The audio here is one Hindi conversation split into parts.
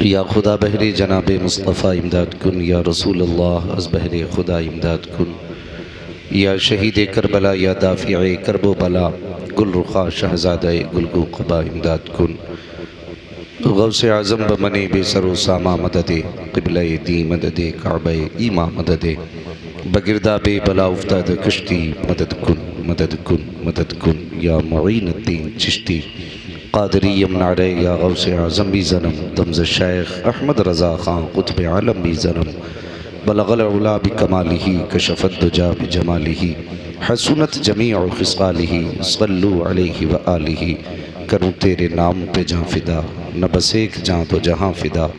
या खुदा बहरे जनाब मुस्तफ़ा इमदाद कुन या रसूल अल्लाह अज़ बहरे खुदा इमदाद कुन या शहीद करबला या दाफ़िए करबो बला गुल रुखा शहज़ादा गुलगू क़बा इमदाद कुन गौसे आज़म बमने बेसरो सामा मददे क़िबला दी मददे काबा ईमा मददे बगिरदा बे बला उफ्ताद कश्ती मदद कुन मदद कुन मदद कुन या मुईनुद्दीन चिश्ती क़ादरी यमनारे या गौसे आज़म भी ज़नम दमज़ शेख अहमद रज़ा ख़ान क़ुत्ब आलम भी ज़नम बलग़ल उला बिकमालिही कशफ़त दुजा बिजमालिही हसनत जमीअ ख़िसालिही सल्लु अलैहि व आलिही करूँ तेरे नाम पे जाँ फ़िदा न बस एक जाँ तो जहाँ फ़िदा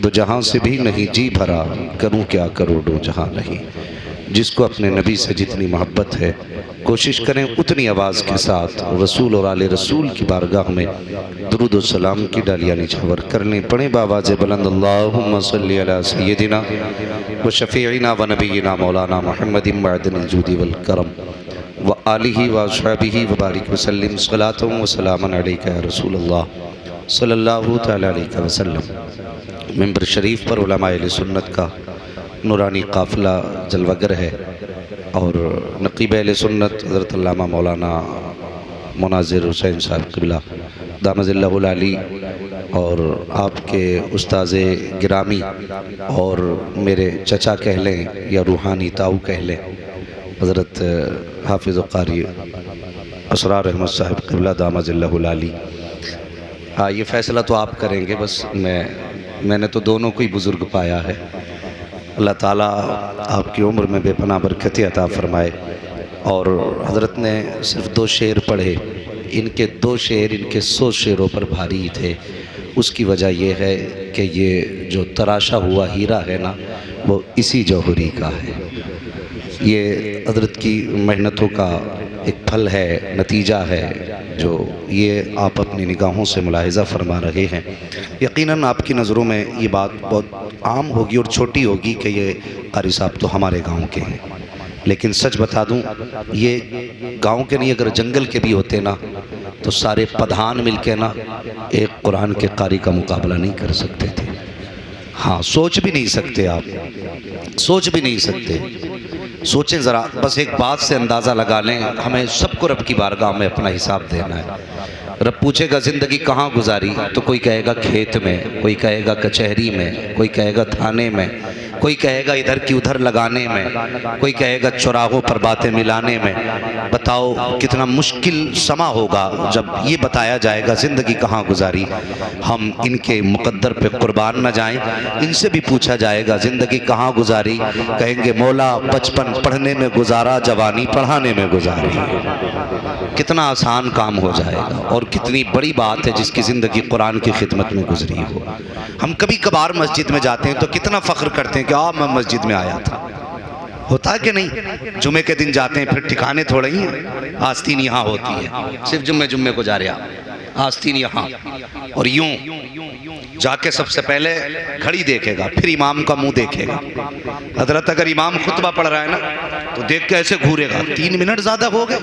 दो जहाँ से भी नहीं जी भरा करूँ क्या करोड़ों जहाँ नहीं। जिसको अपने नबी से जितनी मोहब्बत है कोशिश करें उतनी आवाज़ के साथ रसूल और आले रसूल की बारगाह में दुरूद व सलाम की डालियाँ निछावर कर लें। पढ़ें बावाज़ बुलंद अल्लाहुम्मा सल्ली अला सय्यदिना व शफ़ीइना व नबीना मौलाना मुहम्मदिन मअदनिल जूदी वल करम व आलिही व अस्हाबिही व बारिक व सल्लिम सलातन व सलामन अलैका या रसूल अल्लाह सल्लल्लाहु तआला अलैहि वसल्लम। मिंबर शरीफ पर उलमाए अहले सुन्नत का नूरानी काफ़िला जलवागर है और नक़ीब अहले सुन्नत हज़रत अल्लामा मौलाना मुनाज़िर हुसैन साहब क़िबला दामज़िल्लहुल आली और आपके उस्ताज़े गिरामी और मेरे चचा कह लें या रूहानी ताऊ कह लें हज़रत हाफ़िज़ क़ारी असरार अहमद साहब क़िबला दामज़िल्लहुल आली। ये फ़ैसला तो आप करेंगे, बस मैंने तो दोनों को ही बुज़ुर्ग पाया है। अल्लाह ताला आपकी उम्र में बेपनाह बरकत अता फ़रमाए। और हज़रत ने सिर्फ़ 2 शेर पढ़े, इनके 2 शेर इनके 100 शेरों पर भारी थे। उसकी वजह यह है कि ये जो तराशा हुआ हीरा है ना, वो इसी जौहरी का है। ये हज़रत की मेहनतों का एक फल है, नतीजा है, जो ये आप अपनी निगाहों से मुलाहिज़ा फरमा रहे हैं। यकीनन आपकी नज़रों में ये बात बहुत आम होगी और छोटी होगी कि ये क़ारी साहब तो हमारे गांव के हैं, लेकिन सच बता दूं, ये गांव के नहीं, अगर जंगल के भी होते ना तो सारे प्रधान मिलके ना एक कुरान के क़ारी का मुकाबला नहीं कर सकते थे। हाँ, सोच भी नहीं सकते, आप सोच भी नहीं सकते। सोचें ज़रा, बस एक बात से अंदाज़ा लगा लें, हमें सबको रब की बारगाह में अपना हिसाब देना है। रब पूछेगा ज़िंदगी कहाँ गुजारी, तो कोई कहेगा खेत में, कोई कहेगा कचहरी में, कोई कहेगा थाने में, कोई कहेगा इधर की उधर लगाने में, कोई कहेगा चौराहों पर बातें मिलाने में। बताओ कितना मुश्किल समा होगा जब ये बताया जाएगा ज़िंदगी कहाँ गुजारी। हम इनके मुक़द्दर पे कुर्बान न जाएं। इनसे भी पूछा जाएगा ज़िंदगी कहाँ गुजारी, कहेंगे मौला बचपन पढ़ने में गुजारा, जवानी पढ़ाने में गुजारी। कितना आसान काम हो जाएगा और कितनी बड़ी बात है जिसकी ज़िंदगी कुरान की खिदमत में गुजरी हो। हम कभी कभार मस्जिद में जाते हैं तो कितना फ़ख्र करते हैं कि मैं मस्जिद में आया था। होता है कि नहीं? जुमे के दिन जाते हैं, फिर ठिकाने थोड़े ही हैं। आस्तीन यहाँ होती है, सिर्फ जुम्मे को जा रहे, आस्तीन यहाँ। और यूं जाके सबसे पहले घड़ी देखेगा, फिर इमाम का मुंह देखेगा। हजरत अगर इमाम खुतबा पढ़ रहा है ना तो देख के ऐसे घूरेगा, 3 मिनट ज़्यादा हो गए।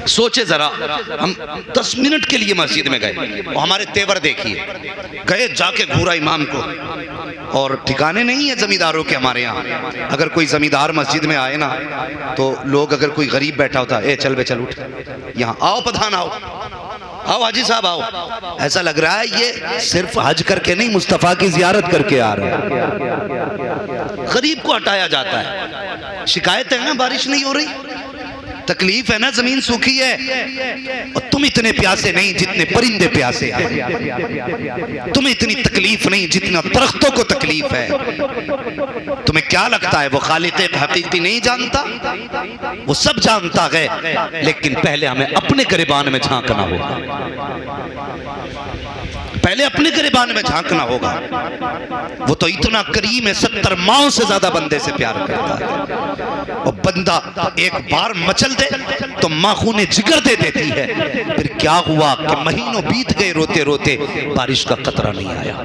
सोचे ज़रा, हम 10 मिनट के लिए मस्जिद में गए और हमारे तेवर देखिए, गए जाके घूरा इमाम को। और ठिकाने नहीं है ज़मींदारों के हमारे यहाँ। अगर कोई ज़मींदार मस्जिद में आए ना तो लोग, अगर कोई गरीब बैठा होता है, चल बे चल उठ, यहाँ आओ प्रधान, आओ आओ हाजी साहब आओ। ऐसा लग रहा है ये सिर्फ हज करके नहीं, मुस्तफ़ा की ज़ियारत करके आ रहे हैं। गरीब को हटाया जाता है। शिकायत है ना बारिश नहीं हो रही, तकलीफ है ना ज़मीन सूखी है, और तुम इतने प्यासे नहीं जितने परिंदे प्यासे हैं। तुम्हें इतनी तकलीफ नहीं जितना दरख्तों को तकलीफ है। तुम्हें क्या लगता है वो खालिक हकीकी नहीं जानता? वो सब जानता है, लेकिन पहले हमें अपने गिरबान में झांकना होगा। पहले अपने गिरबान में झांकना होगा। वो तो इतना करीम है, 70 माओं से ज्यादा बंदे से प्यार करता है। और बंदा एक बार मचल दे तो माँ खूने जिगर दे देती है। फिर क्या हुआ कि महीनों बीत गए रोते रोते, बारिश का कतरा नहीं आया।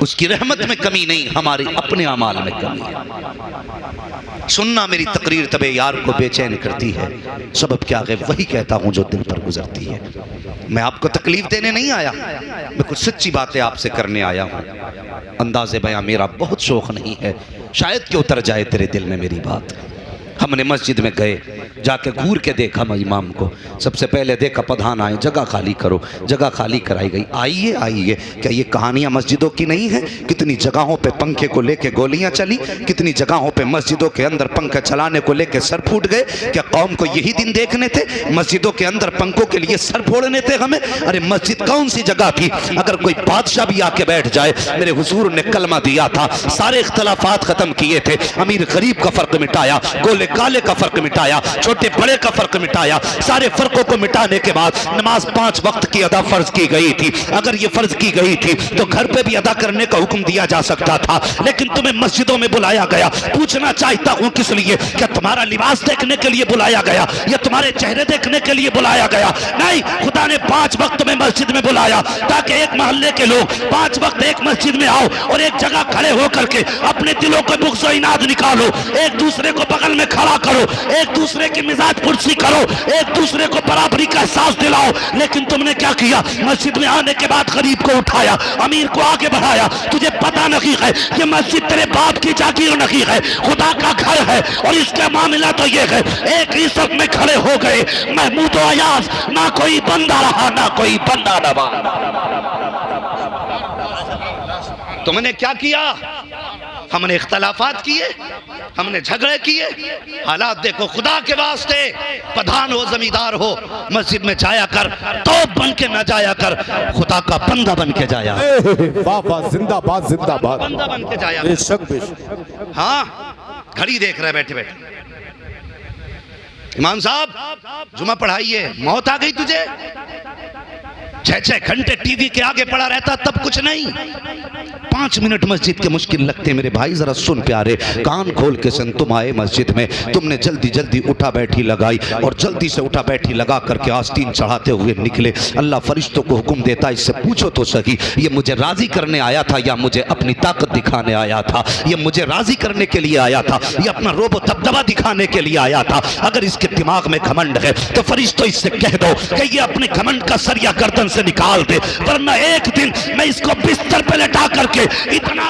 उसकी रहमत में कमी नहीं, हमारे अपने अमाल में कमी है। सुनना मेरी तकरीर तबे यार को बेचैन करती है, सबब क्या है वही कहता हूँ जो दिल पर गुजरती है। मैं आपको तकलीफ देने नहीं आया, मैं कुछ सच्ची बातें आपसे करने आया हूँ। अंदाज़े बयां मेरा बहुत शौक नहीं है, शायद कि उतर जाए तेरे दिल में मेरी बात। हमने मस्जिद में गए, जाके घूर के देखा इमाम को। सबसे पहले देखा प्रधान आए, जगह खाली करो, जगह खाली कराई गई। आइए आइए, क्या ये कहानियां मस्जिदों की नहीं है? कितनी जगहों पे पंखे को लेके गोलियां चली, कितनी जगहों पे मस्जिदों के अंदर पंखे चलाने को लेके सर फूट गए। क्या कौम को यही दिन देखने थे? मस्जिदों के अंदर पंखों के लिए सर फोड़ने थे हमें? अरे मस्जिद कौन सी जगह थी? अगर कोई बादशाह भी आके बैठ जाए, मेरे हुजूर ने कलमा दिया था, सारे इख्तलाफात खत्म किए थे, अमीर गरीब का फर्क मिटाया, गोले काले का फर्क मिटाया, छोटे बड़े का फर्क मिटाया। सारे फर्कों को मिटाने के बाद नमाज 5 वक्त की अदा फर्ज की गई थी। अगर ये फर्ज की गई थी तो घर पे भी अदा करने का हुक्म दिया जा सकता था, लेकिन तुम्हें मस्जिदों में बुलाया गया। पूछना चाहता हूं किस लिए? क्या तुम्हारा लिबास देखने के लिए बुलाया गया या तुम्हारे चेहरे देखने के लिए बुलाया गया? नहीं, खुदा ने 5 वक्त में मस्जिद में बुलाया ताकि एक मोहल्ले के लोग 5 वक्त एक मस्जिद में आओ और एक जगह खड़े होकर के अपने दिलों को बुग़्ज़ और इनाद निकालो, एक दूसरे को बगल में खड़ा करो, एक दूसरे की मिजाज पुरसी करो, एक दूसरे को बराबरी का एहसास दिलाओ। लेकिन तुमने क्या किया? मस्जिद में आने के बाद गरीब को उठाया, अमीर को आगे बढ़ाया। तुझे पता नहीं है कि मस्जिद तेरे बाप की जागीर नहीं है, खुदा का घर है। और इसका मामला तो ये है, एक ही सब में खड़े हो गए महमूद और अयाज, ना कोई बंदा रहा ना कोई बंदा नवा। तुमने क्या किया? हमने इख्तलाफात किए, हमने झगड़े किए। हालात देखो, खुदा के वास्ते प्रधान हो जमींदार हो, मस्जिद में जाया कर, तो बन के न जाया कर, खुदा का बंदा बन के जाया। वाह, जिंदाबाद जिंदाबाद, बंदा बन के जाया। बेशक। हाँ, घड़ी देख रहे बैठे बैठे। इमाम साहब जुमा पढ़ाइए, मौत आ गई तुझे? 6-6 घंटे टीवी के आगे पड़ा रहता तब कुछ नहीं। 5 मिनट मस्जिद के मुश्किल लगते। मेरे भाई जरा सुन प्यारे, कान खोल के सुन। तुम आए मस्जिद में, तुमने जल्दी जल्दी उठा बैठी लगाई और जल्दी से उठा बैठी लगा करके आस्तीन चढ़ाते हुए निकले। अल्लाह फरिश्तों को हुक्म देता, इससे पूछो तो सही, ये मुझे राजी करने आया था या मुझे अपनी ताकत दिखाने आया था? ये मुझे राजी करने के लिए आया था या अपना रोब दबदबा दिखाने के लिए आया था? अगर इसके दिमाग में घमंड है तो फरिश्तों इससे कह दो कि ये अपने घमंड का सरिया गर्दन से निकाल दे, वरना एक दिन मैं इसको बिस्तर पे लेटा करके इतना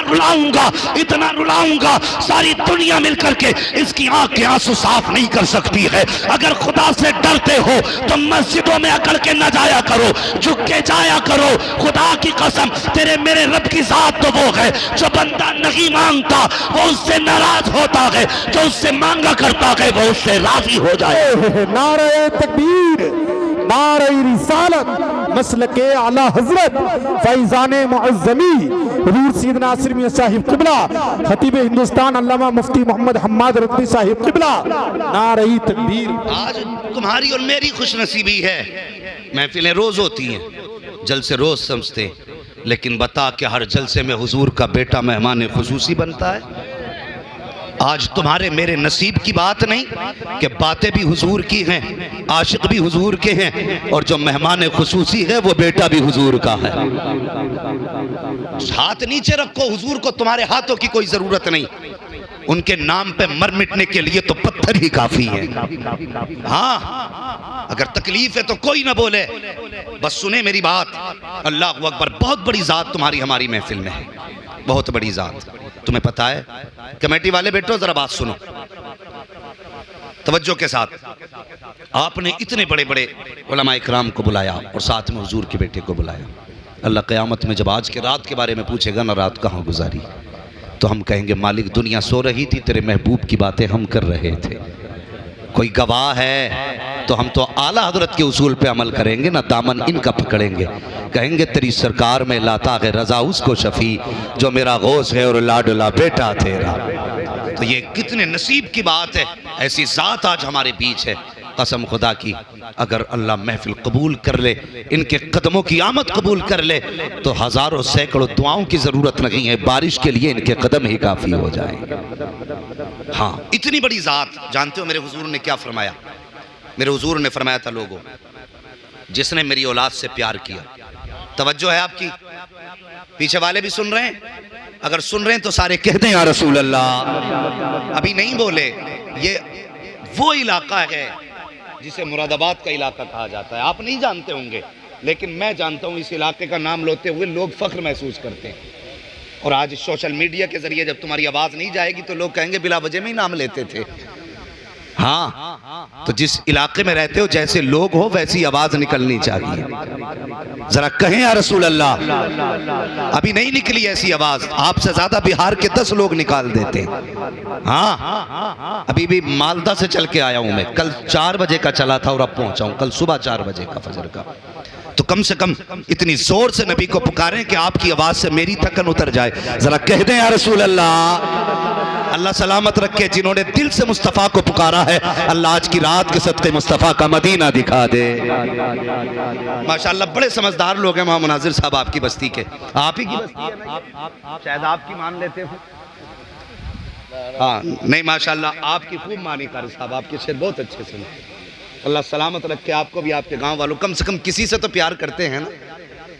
रुलाऊंगा सारी दुनिया मिलकर के इसकी आंख के आंसू साफ नहीं कर सकती है। अगर खुदा से डरते हो तो मस्जिदों में अकड़ के न जाया करो, झुक के जाया करो। खुदा की कसम, तेरे मेरे रब की जात तो वो है जो बंदा नहीं मांगता वो उससे नाराज होता है, जो उससे मांगा करता है वो उससे राजी हो जाए। नारे तकबीर, नारे रिसालत, मसलके आला हजरत फैजाने मुअज़्ज़मी हज़ूर सैयदना नासिर मियां साहिब क़िबला, खतीब हिंदुस्तान अल्लामा मुफ्ती मोहम्मद हम्माद रज़वी साहिब क़िबला। नारे तकबीर। आज तुम्हारी और मेरी खुशनसीबी है, महफिलें रोज होती हैं, जलसे रोज समझते, लेकिन बता कि हर जलसे में हुजूर का बेटा मेहमान खुसूसी बनता है। आज तुम्हारे मेरे नसीब की बात नहीं कि बातें भी हुजूर की हैं, आशिक भी हुजूर के हैं, और जो मेहमान खुसूसी है वो बेटा भी हुजूर का है। हाथ नीचे रखो, हुजूर को तुम्हारे हाथों की कोई जरूरत नहीं। उनके नाम पे मर मिटने के लिए तो पत्थर ही काफी है। हाँ, अगर तकलीफ है तो कोई ना बोले, बस सुने मेरी बात। अल्लाह अकबर, बहुत बड़ी जात तुम्हारी हमारी महफिल में है, बहुत बड़ी जात। तुम्हें पता है, कमेटी वाले बैठो जरा बात सुनो तवज्जो के साथ। आपने इतने बड़े बड़े उलमा इकराम को बुलाया और साथ में हुजूर के बेटे को बुलाया। अल्लाह क़यामत में जब आज के रात के बारे में पूछेगा ना, रात कहाँ गुजारी, तो हम कहेंगे मालिक दुनिया सो रही थी, तेरे महबूब की बातें हम कर रहे थे। कोई गवाह है तो हम तो आला हजरत के उसूल पे अमल करेंगे ना, दामन इनका पकड़ेंगे। कहेंगे तेरी सरकार में लाता है रजा उसको शफी, जो मेरा गौस है और लाडला बेटा तेरा। तो ये कितने नसीब की बात है, ऐसी जात आज हमारे बीच है। कसम खुदा की अगर अल्लाह महफिल कबूल कर ले, इनके कदमों की आमद कबूल कर ले तो हज़ारों सैकड़ों दुआओं की ज़रूरत नहीं है, बारिश के लिए इनके कदम ही काफ़ी हो जाएंगे। हाँ, इतनी बड़ी ज़ात। जानते हो मेरे हुजूर ने क्या फरमाया? मेरे हुजूर ने फरमाया था, लोगों जिसने मेरी औलाद से प्यार किया, तवज्जो है आपकी, पीछे वाले भी सुन रहे हैं, अगर सुन रहे हैं तो सारे कहते हैं या रसूल अल्लाह। अभी नहीं बोले, ये वो इलाका है जिसे मुरादाबाद का इलाका कहा जाता है। आप नहीं जानते होंगे, लेकिन मैं जानता हूँ। इस इलाके का नाम लेते हुए लोग फख्र महसूस करते हैं। और आज सोशल मीडिया के जरिए जब तुम्हारी आवाज़ नहीं जाएगी तो लोग कहेंगे बिला वजह में ही नाम लेते थे। हाँ, तो जिस इलाके में रहते हो जैसे लोग हो वैसी आवाज निकलनी चाहिए। जरा कहें या रसूल अल्लाह। अभी नहीं निकली ऐसी आवाज, आपसे ज्यादा बिहार के 10 लोग निकाल देते। हाँ, अभी भी मालदा से चल के आया हूं मैं, कल 4 बजे का चला था और अब पहुंचा हूं कल सुबह 4 बजे का फजर का। तो कम से कम इतनी जोर से नबी को पुकारें कि आपकी आवाज से मेरी थकन उतर जाए। जरा कह दें या रसूल अल्लाह। अल्लाह सलामत रखे जिन्होंने दिल से मुस्तफ़ा को पुकारा है, अल्लाह आज की रात के सदक़े मुस्तफ़ा का मदीना दिखा दे। माशाअल्लाह बड़े समझदार लोग हैं वहाँ मुनाजिर साहब आपकी बस्ती के। आप ही की बस्ती है ना? शायद आपकी मान लेते हो। हाँ नहीं, माशाअल्लाह आपकी खूब मानी कारी साहब, आपके शेर बहुत अच्छे सुने। अल्लाह सलामत रखे आपको भी, आपके गाँव वालों। कम से कम किसी से तो प्यार करते हैं ना,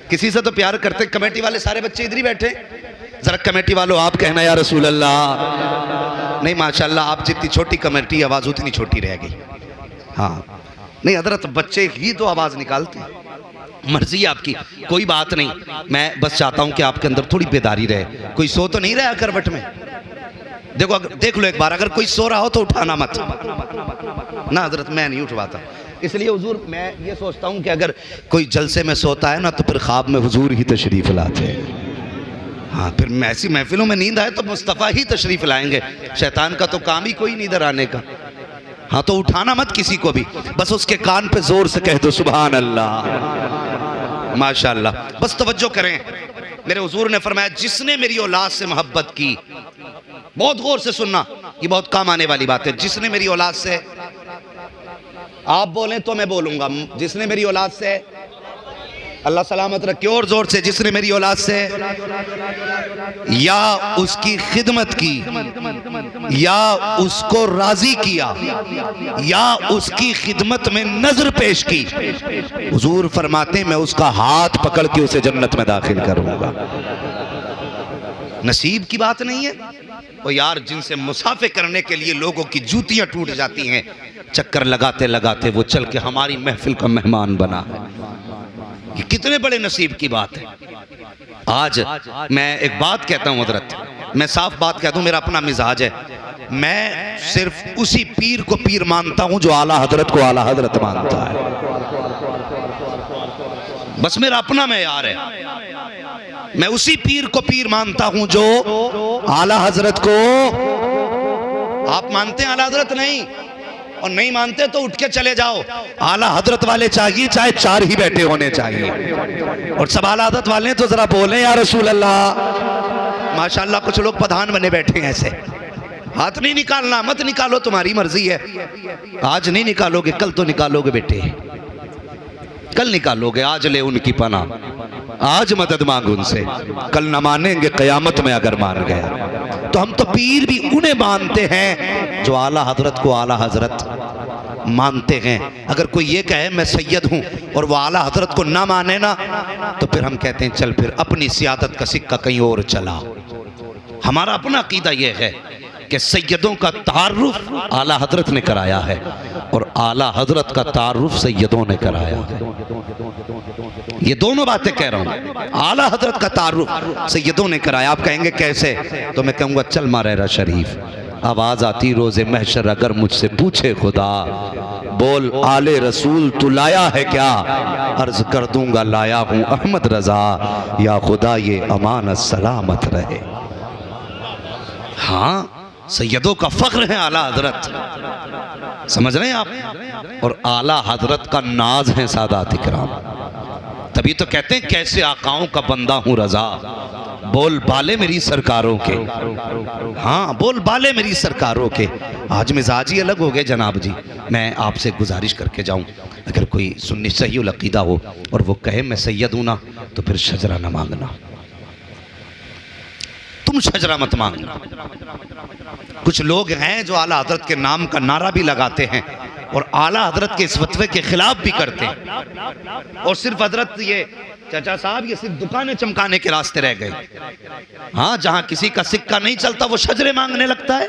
किसी से तो प्यार करते। कमेटी वाले सारे बच्चे इधर ही बैठे, जरा कमेटी वालों आप कहना या रसूल अल्लाह। नहीं माशाअल्लाह, आप जितनी छोटी कमेटी आवाज़ उतनी छोटी रह गई। हाँ नहीं हजरत, बच्चे ही तो आवाज़ निकालते हैं। मर्जी आपकी, कोई बात नहीं। मैं बस चाहता हूँ कि आपके अंदर थोड़ी बेदारी रहे। कोई सो तो नहीं रहा करवट में? देखो देख लो एक बार, अगर कोई सो रहा हो तो उठाना मत ना हजरत, मैं नहीं उठवाता। इसलिए हुजूर मैं ये सोचता हूँ कि अगर कोई जलसे में सोता है ना तो फिर ख्वाब में हुजूर ही तशरीफ़ लाते हैं। हाँ, फिर ऐसी महफिलों में नींद आए तो मुस्तफ़ा ही तशरीफ़ लाएंगे। शैतान का तो काम ही कोई नहीं इधर आने का। हाँ, तो उठाना मत किसी को भी, बस उसके कान पे जोर से कह दो सुभान अल्लाह, माशाअल्लाह। बस तवज्जो करें, मेरे हुजूर ने फरमाया जिसने मेरी औलाद से मोहब्बत की, बहुत गौर से सुनना, ये बहुत काम आने वाली बात है। जिसने मेरी औलाद से, आप बोलें तो मैं बोलूंगा, जिसने मेरी औलाद से, अल्लाह सलामत रखे, और जोर से, जिसने मेरी औलाद से या उसकी खिदमत की या उसको राजी किया या उसकी खिदमत में नजर पेश की, हुजूर फरमाते मैं उसका हाथ पकड़ के उसे जन्नत में दाखिल करूंगा। नसीब की बात नहीं है वो यार, जिनसे मुसाफे करने के लिए लोगों की जूतियां टूट जाती हैं, चक्कर लगाते लगाते वो चल के हमारी महफिल का मेहमान बना है। ये कितने बड़े नसीब की बात है। आज मैं एक बात कहता हूँ हजरत, मैं साफ बात कहता हूँ, मेरा अपना मिजाज है, मैं सिर्फ उसी पीर को पीर मानता हूँ जो आला हजरत को आला हजरत मानता है। बस मेरा अपना मेयार है, मैं उसी पीर को पीर मानता हूं जो आला हजरत को। आप मानते हैं आला हजरत नहीं, और नहीं मानते तो उठ के चले जाओ। आला हजरत वाले चाहिए, चाहे 4 ही बैठे होने चाहिए। और सब आला हजरत वाले तो जरा बोले या रसूल अल्लाह। माशाअल्लाह कुछ लोग प्रधान बने बैठे हैं ऐसे। हाथ नहीं निकालना, मत निकालो, तुम्हारी मर्जी है। आज नहीं निकालोगे कल तो निकालोगे बेटे, कल निकालोगे। आज ले उनकी पनाह, आज मदद मांग उनसे, कल न मानेंगे कयामत में अगर मान गया। तो हम तो पीर भी उन्हें मानते हैं जो आला हजरत को आला हजरत मानते हैं। अगर कोई ये कहे मैं सैयद हूं और वो आला हजरत को ना माने ना, तो फिर हम कहते हैं चल फिर अपनी सियादत का सिक्का कहीं और चला। हमारा अपना अकीदा यह है कि सैयदों का तारुफ आला हजरत ने कराया है और आला हजरत का तारुफ सैयदों ने कराया है। ये दोनों बातें कह रहा हूँ। आला हजरत का तारुफ सैयदों ने कराया। आप कहेंगे कैसे? तो मैं कहूँगा चल मारेरा शरीफ, आवाज़ आती रोज़े महशर अगर मुझसे पूछे खुदा, बोल आले रसूल तू लाया है क्या? अर्ज कर दूंगा लाया हूँ अहमद रजा, या खुदा ये अमानत सलामत रहे। हाँ, सैयदों का फख्र है आला हजरत, समझ रहे हैं आप? और आला हजरत का नाज है सादात इकराम। तभी तो कहते हैं कैसे आकाओं का बंदा हूँ रजा, बोल बाले मेरी सरकारों के, हाँ बोल बाले मेरी सरकारों के। आज मिजाज ही अलग हो गए जनाब जी। मैं आपसे गुजारिश करके जाऊं, अगर कोई सुन्नी सही अकीदा हो और वो कहे मैं सैयद हूं ना, तो फिर शजरा ना मांगना, तुम शजरा मत मांगना। कुछ लोग हैं जो आला हजरत के नाम का नारा भी लगाते हैं और आला हजरत के इस फतवे के खिलाफ भी करते हैं, और सिर्फ हजरत ये चाचा साहब ये सिर्फ दुकानें चमकाने के रास्ते रह गए। हाँ, जहां किसी का सिक्का नहीं चलता वो शजरे मांगने लगता है।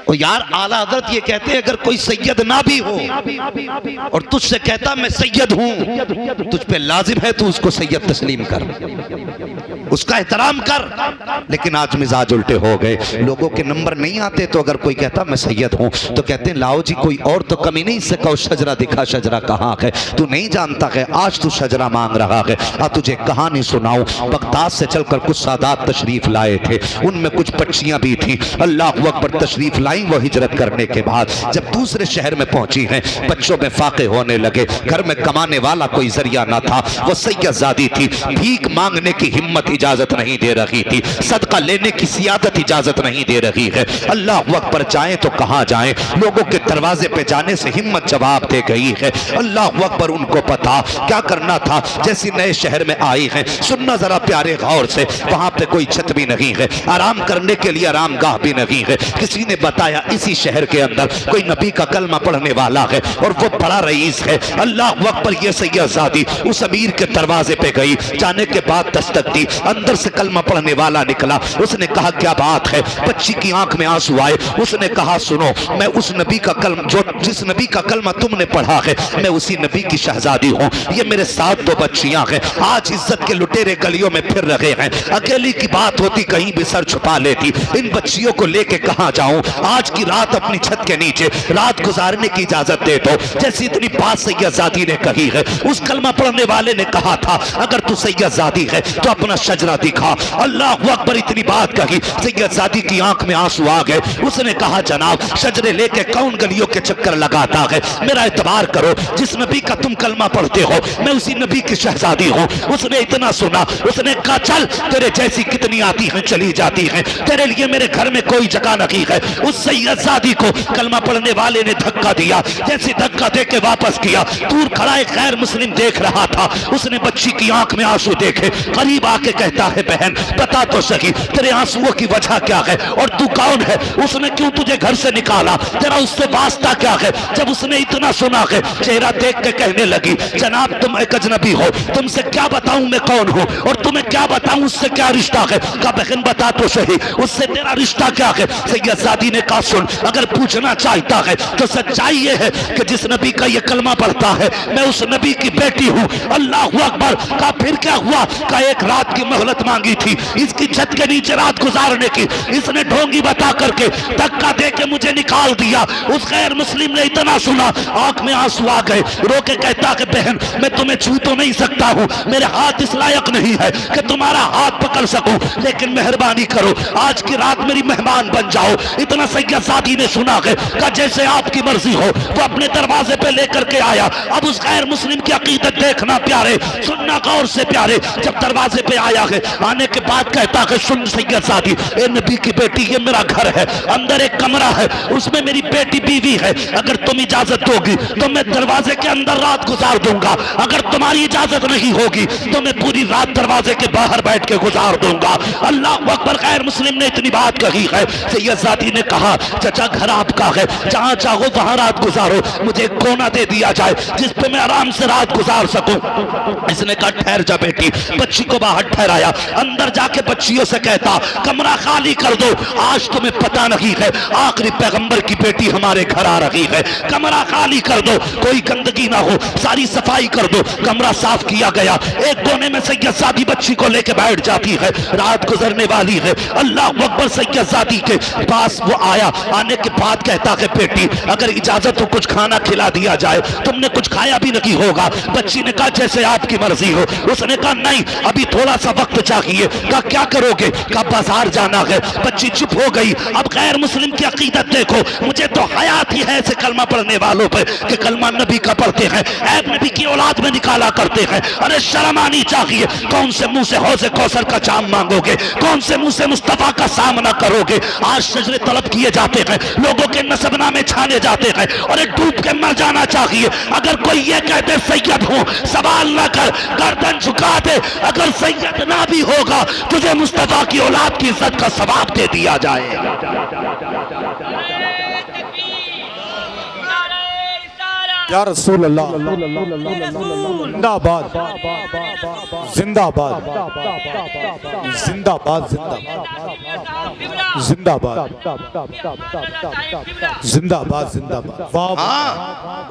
और यार आला हजरत ये कहते हैं अगर कोई सैयद ना भी हो और तुझसे कहता मैं सैयद हूं, तुझ पे लाजिम है तू उसको सैयद तस्लीम कर, उसका एहतराम कर। लेकिन आज मिजाज उल्टे हो गए, लोगों के नंबर नहीं आते तो अगर कोई कहता मैं सैयद हूं तो कहते हैं लाओ जी कोई और तो कमी नहीं सका, शजरा दिखा, शजरा कहाँ है, तू नहीं जानता है आज तू शजरा मांग रहा है। तुझे कहानी सुनाऊं, बगदाद से चलकर कुछ सादात तशरीफ लाए थे, उनमें कुछ पक्षियां भी थी। अल्लाह अकबर तशरीफ लाई वो हिजरत करने के बाद जब दूसरे शहर में पहुंची हैं, बच्चों में फाके होने लगे, घर में कमाने वाला कोई जरिया ना था, वो सैयदजादी थी, भीख मांगने की हिम्मत इजाजत नहीं दे रही थी, सदका लेने की सियादत इजाजत नहीं दे रही है। अल्लाह अकबर जाएं तो कहां जाएं, लोगों के दरवाजे पे जाने से हिम्मत जवाब दे गई है। अल्लाह अकबर उनको पता क्या करना था। जैसे नए शहर में आई है, सुनना जरा प्यारे गौर से, वहां पे कोई छत भी नहीं है, आराम करने के लिए आराम गाह भी नहीं है। किसी ने बताया इसी शहर के अंदर कोई नबी का कलमा पढ़ने वाला है और वो बड़ा रईस है। अल्लाह अकबर ये सैयदजादी उस अमीर के दरवाजे पे गई, जाने के बाद दस्तक दी, अंदर से कलमा पढ़ने वाला निकला। उसने कहा क्या बात है, बच्ची की आंख में आंसू आए। उसने कहा सुनो, मैं उस नबी का कलम जो जिस नबी का कलमा तुमने पढ़ा है, मैं उसी नबी की शहजादी हूँ। ये मेरे साथ दो बच्चियां हैं, आज इज्जत के लुटेरे गलियों में फिर रहे हैं। अकेली की बात होती कहीं भी सर छुपा लेती। इन बच्चियों को लेके कहां जाऊं, आज की रात अपनी छत के नीचे रात गुजारने की इजाजत दे दो। जैसी इतनी बात सैयदजादी ने कही है, उस कलमा पढ़ने वाले ने कहा था अगर तू सैयदजादी है तो अपना शजरा दिखा। अल्लाह अकबर इतनी बात कही, सैयदजादी की आंख में आंसू आ गए। उसने कहा जनाब शजरे लेके कौन गलियों के चक्कर लगाता है, मेरा एतबार करो, जिस नबी का तुम कलमा पढ़ते हो मैं उसी नबी की शहजादी हूँ। उसने इतना सुना, उसने कहा चल तेरे जैसी कितनी आती हैं चली जाती हैं, तेरे लिए मेरे घर में कोई जगह नहीं है। उस सैयदजादी को कलमा पढ़ने वाले ने धक्का दिया, जैसे धक्का दे के वापस किया, दूर खड़ा एक गैर मुस्लिम देख रहा था। उसने बच्ची की आंख में आंसू देखे, करीब आके कहता है बहन बता तो सही तेरे आंसुओं की वजह क्या है और तू कौन है, उसने क्यों तुझे घर से निकाला, तेरा उससे वास्ता क्या है। जब उसने इतना सुना है, चेहरा देख के कहने लगी जनाब तुम एक अजनबी हो, तुमसे क्या बताऊं मैं कौन हूं और तुम्हें क्या बताऊं उससे क्या रिश्ता है। कहा बहन बता तो सही उससे तेरा रिश्ता क्या है। सैयदजादी ने कहा सुन, अगर पूछना चाहता है तो सच्चाई ये है कि जिस नबी का ये कलमा पढ़ता है मैं उस नबी की बेटी हूँ। अल्लाह अकबर। कहा फिर क्या हुआ, का एक रात की मोहलत मांगी थी इसकी छत के नीचे रात गुजारने की, इसने ढोंगी बता करके धक्का दे के मुझे निकाल दिया। उस गैर मुस्लिम ने इतना सुना, आंख में आंसू आ गए, रो के कहता है बहन मैं तुम्हें छू तो नहीं सकता हूँ, मेरे हाथ इस लायक नहीं है कि तुम्हारा हाथ पकड़ सकूं, लेकिन मेहरबानी करो आज की रात मेरी मेहमान बन जाओ। इतना सैयदजादी ने सुना है, कहा जैसे आपकी मर्जी हो। वो अपने दरवाजे पे लेकर के आया। अब उस गैर मुस्लिम की अकीदत देखना प्यारे, सुनना गौर से प्यारे। जब दरवाजे पे आया है, आने के बाद कहता है सुन सैयदजादी ए नबी की बेटी ये मेरा घर है, अंदर एक कमरा है उसमें मेरी बेटी बीवी है, अगर तुम इजाजत दोगी तो मैं दरवाजे के अंदर रात गुजार दूंगा, अगर तुम्हारी इजाजत नहीं होगी तो मैं पूरी रात दरवाजे के बाहर बैठ के गुजार दूंगा। अल्लाह अकबर। गैर मुस्लिम ने इतनी बात कही है। सैयदजादी ने कहा चाचा घर आपका है, जहां चाहो वहां रात गुजारो, मुझे एक कोना दे दिया जाए जिस पे मैं आराम से रात गुजार सकूं। इसने कहा ठहर जा बेटी, बच्ची को बाहर ठहराया, अंदर जाके बच्चियों से कहता कमरा खाली कर दो, आज तुम्हें पता नहीं है आखिरी पैगंबर की बेटी हमारे घर आ रही है, कमरा खाली कर दो, कोई गंदगी ना हो, सारी सफाई कर दो। कमरा साफ किया गया, एक कोने में सैयदजादी बच्ची को लेके बैठ जाती है, रात गुजरने वाली है। अल्लाह अकबर। सैयदजादी के पास वो आया आया, आने के बाद कहता है बेटी अगर इजाजत हो कुछ खाना खिला दिया जाए, तुमने कुछ खाया भी नहीं होगा। बच्ची ने कहा जैसे आपकी मर्जी हो। उसने कहा नहीं अभी थोड़ा सा वक्त चाहिए। कहा क्या करोगे? कहा बाजार जाना है। बच्ची चुप हो गई। अब गैर मुस्लिम की अकीदत देखो, मुझे तो हयात ही है ऐसे कलमा पढ़ने वालों पे कि कलमा नबी का पढ़ते हैं, ऐब नबी की औलाद में निकाला करते हैं। अरे शर्म आनी चाहिए। कौन से मुंह से हौज़े कौसर का जाम मांगोगे? कौन से मुंह से मुस्तफा का सामना करोगे? आज शजरे तलब किए जाते हैं, लोगों के नसबनामे छाने जाते हैं, और एक डूब के मर जाना चाहिए। अगर कोई ये कहते सैयद हूं, सवाल ना कर, गर्दन झुका दे। अगर सैयद ना भी होगा तुझे मुस्तफा की औलाद की इज्जत का सवाब दे दिया जाए। या रसूल अल्लाह जिंदाबाद जिंदाबाद जिंदाबाद जिंदाबाद जिंदाबाद जिंदाबाद जिंदाबाद। वाह।